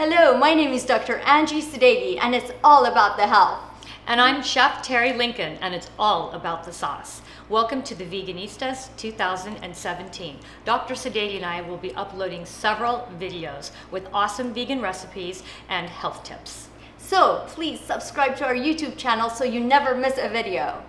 Hello, my name is Dr. Angie Sudegi, and it's all about the health. And I'm Chef Terry Lincoln, and it's all about the sauce. Welcome to the Veganistas 2017. Dr. Sudegi and I will be uploading several videos with awesome vegan recipes and health tips. So please subscribe to our YouTube channel so you never miss a video.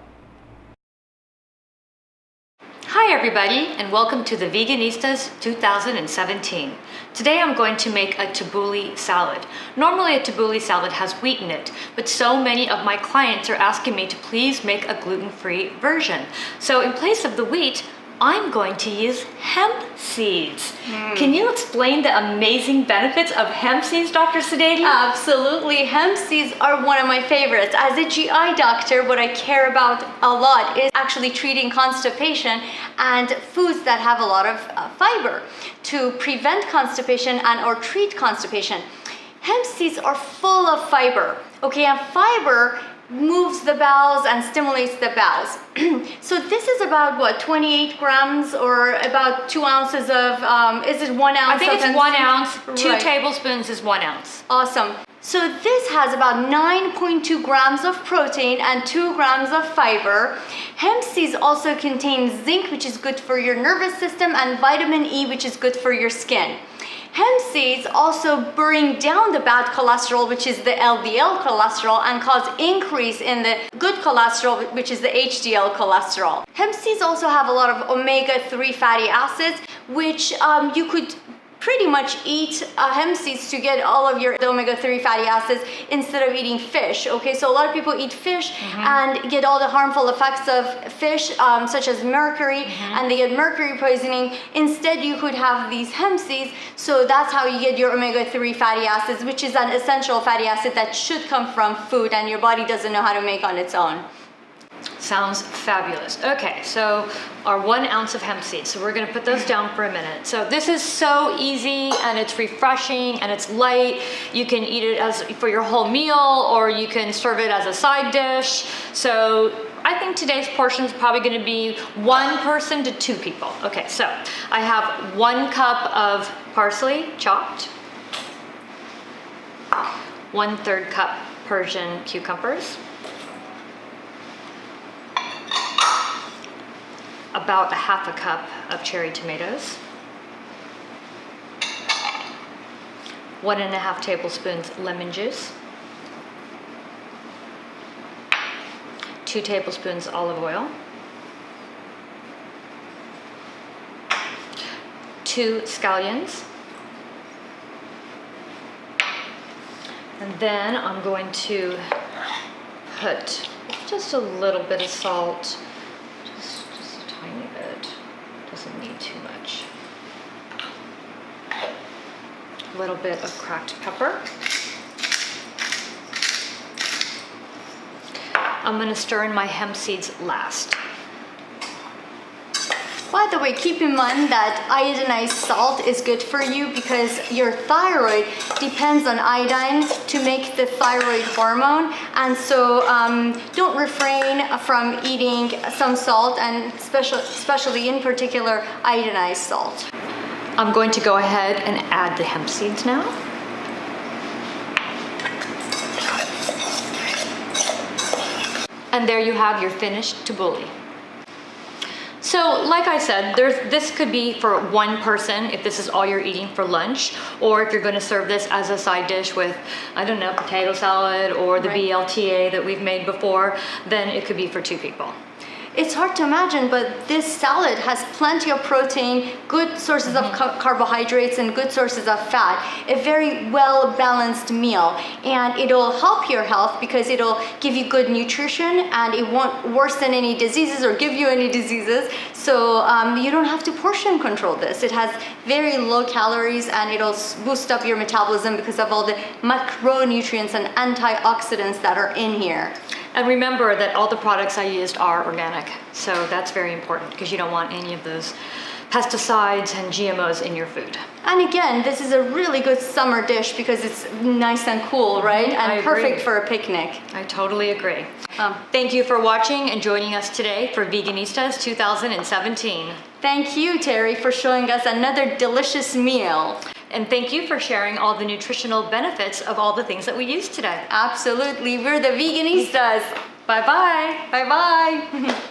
Hi everybody, and welcome to the Veganistas 2017. Today I'm going to make a Tabouli salad. Normally a Tabouli salad has wheat in it, but so many of my clients are asking me to please make a gluten-free version. So in place of the wheat, I'm going to use hemp seeds. Can you explain the amazing benefits of hemp seeds, Dr. Sudegi? Absolutely. Hemp seeds are one of my favorites. As a GI doctor, what I care about a lot is actually treating constipation and foods that have a lot of fiber to prevent constipation and or treat constipation. Hemp seeds are full of fiber, okay, and fiber moves the bowels and stimulates the bowels. So this is about what, 28 grams or about 2 ounces of, is it 1 ounce? I think it's 1 ounce, 2 Right. tablespoons is 1 ounce. Awesome. So this has about 9.2 grams of protein and 2 grams of fiber. Hemp seeds also contain zinc, which is good for your nervous system, and vitamin E, which is good for your skin. Hemp seeds also bring down the bad cholesterol, which is the LDL cholesterol, and cause increase in the good cholesterol, which is the HDL cholesterol. Hemp seeds also have a lot of omega-3 fatty acids, which you could pretty much eat hemp seeds to get all of your omega-3 fatty acids instead of eating fish. Okay, so a lot of people eat fish and get all the harmful effects of fish, such as mercury, and they get mercury poisoning. Instead, you could have these hemp seeds, so that's how you get your omega-3 fatty acids, which is an essential fatty acid that should come from food and your body doesn't know how to make on its own. Sounds fabulous. Okay, so our 1 ounce of hemp seeds. So we're gonna put those down for a minute. So this is so easy and it's refreshing and it's light. You can eat it as for your whole meal or you can serve it as a side dish. So I think today's portion is probably gonna be 1 person to 2 people. Okay, so I have 1 cup of parsley chopped, 1/3 cup Persian cucumbers, about 1/2 cup of cherry tomatoes, 1.5 tablespoons lemon juice, 2 tablespoons olive oil, 2 scallions, and then I'm going to put just a little bit of salt. Tiny bit, doesn't need too much. A little bit of cracked pepper. I'm gonna stir in my hemp seeds last. By the way, keep in mind that iodinized salt is good for you because your thyroid depends on iodine to make the thyroid hormone, and so don't refrain from eating some salt, and especially in particular iodinized salt. I'm going to go ahead and add the hemp seeds now. And there you have your finished Tabouli. So like I said, this could be for 1 person if this is all you're eating for lunch, or if you're going to serve this as a side dish with, I don't know, potato salad or the BLTA that we've made before, then it could be for 2 people. It's hard to imagine, but this salad has plenty of protein, good sources of carbohydrates, and good sources of fat. A very well-balanced meal, and it'll help your health because it'll give you good nutrition and it won't worsen any diseases or give you any diseases. So you don't have to portion control this. It has very low calories and it'll boost up your metabolism because of all the macronutrients and antioxidants that are in here. And remember that all the products I used are organic, so that's very important because you don't want any of those pesticides and GMOs in your food. And again, this is a really good summer dish because it's nice and cool, right? And perfect for a picnic. I totally agree. Thank you for watching and joining us today for Veganistas 2017. Thank you, Terry, for showing us another delicious meal. And thank you for sharing all the nutritional benefits of all the things that we used today. Absolutely. We're the veganistas. Bye-bye. Bye-bye.